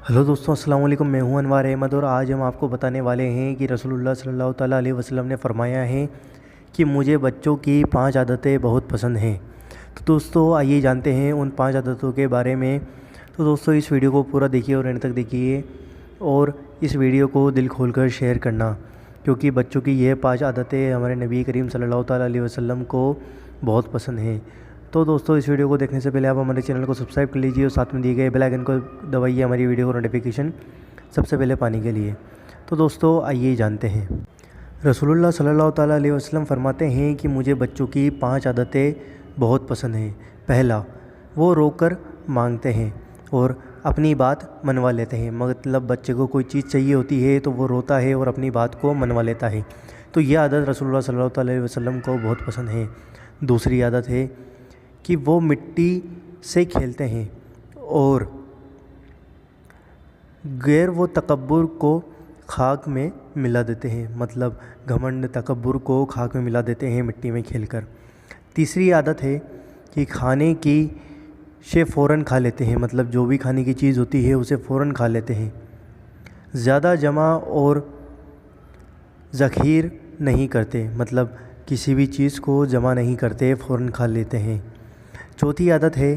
Hello दोस्तों, अस्सलाम वालेकुम। मैं हूं अनवार अहमद और आज हम आपको बताने वाले हैं कि रसूलुल्लाह सल्लल्लाहु ताला अलैहि वसल्लम ने फरमाया है कि मुझे बच्चों की 5 आदतें बहुत पसंद हैं। तो दोस्तों आइए जानते हैं उन 5 आदतों के बारे में। तो दोस्तों इस वीडियो को पूरा देखिए और एंड तक देखिए और इस वीडियो को दिल खोलकर शेयर करना, क्योंकि बच्चों की यह 5 आदतें हमारे नबी करीम सल्लल्लाहु ताला अलैहि वसल्लम को बहुत पसंद हैं। तो दोस्तों इस वीडियो को देखने से पहले आप हमारे चैनल को सब्सक्राइब कर लीजिए और साथ में दिए गए बेल आइकन को दबाइए हमारी वीडियो को नोटिफिकेशन सबसे पहले पाने के लिए। तो दोस्तों आइए जानते हैं। रसूलुल्लाह सल्लल्लाहु ताला अलैहि वसल्लम फरमाते हैं कि मुझे बच्चों की 5 आदतें बहुत पसंद हैं। पहला, वो रोकर मांगते हैं और अपनी बात मनवा लेते हैं। मतलब बच्चे को कोई चीज़ चाहिए होती है तो वो रोता है और अपनी बात को मनवा लेता है। तो यह आदत रसूलुल्लाह सल्लल्लाहु ताला अलैहि वसल्लम को बहुत पसंद है। दूसरी आदत है कि वो मिट्टी से खेलते हैं और गैर वो तकब्बुर को खाक में मिला देते हैं। मतलब घमंड तकब्बुर को खाक में मिला देते हैं मिट्टी में खेलकर। तीसरी आदत है कि खाने की से फ़ौरन खा लेते हैं। मतलब जो भी खाने की चीज़ होती है उसे फ़ौरन खा लेते हैं। ज़्यादा जमा और ज़ख़ीर नहीं करते। मतलब किसी भी चीज़ को जमा नहीं करते, फ़ौरन खा लेते हैं। चौथी आदत है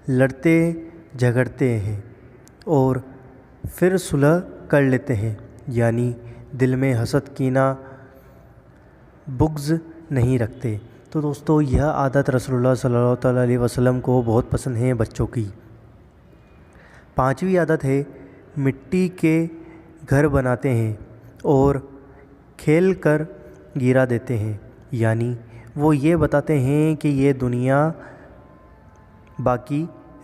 लड़ते झगड़ते हैं और फिर सुलह कर लेते हैं। यानी दिल में हसद कीना बुग़्ज़ नहीं रखते। तो दोस्तों यह आदत रसूलुल्लाह सल्लल्लाहु ताला अलैहि वसल्लम को बहुत पसंद है बच्चों की। पांचवी आदत है मिट्टी के घर बनाते हैं और खेल कर गिरा देते हैं। यानी वो ये बताते हैं कि ये दुनिया बाकी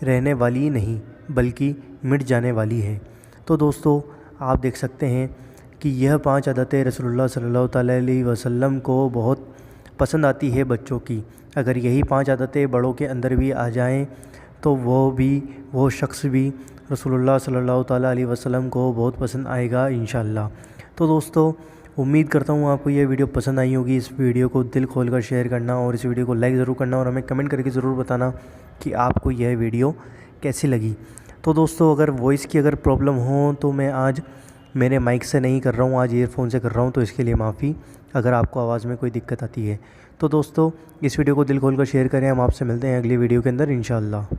रहने वाली नहीं बल्कि मिट जाने वाली है। तो दोस्तों आप देख सकते हैं कि यह 5 आदतें रसूलुल्लाह सल्लल्लाहु ताला अलैहि वसल्लम को बहुत पसंद आती है बच्चों की। अगर यही 5 आदतें बड़ों के अंदर भी आ जाएं तो वो शख्स भी रसूलुल्लाह सल्लल्लाहु ताला अलैहि वसल्लम को बहुत पसंद आएगा इंशाअल्लाह। तो दोस्तों उम्मीद करता हूँ आपको यह वीडियो पसंद आई होगी। इस वीडियो को दिल खोलकर शेयर करना और इस वीडियो को लाइक ज़रूर करना और हमें कमेंट करके ज़रूर बताना कि आपको यह वीडियो कैसी लगी। तो दोस्तों अगर वॉइस की अगर प्रॉब्लम हो तो मैं आज मेरे माइक से नहीं कर रहा हूँ, आज ईयरफोन से कर रहा हूँ, तो इसके लिए माफ़ी अगर आपको आवाज़ में कोई दिक्कत आती है। तो दोस्तों इस वीडियो को दिल खोलकर शेयर करें। हम आपसे मिलते हैं अगली वीडियो के अंदर इंशाअल्लाह।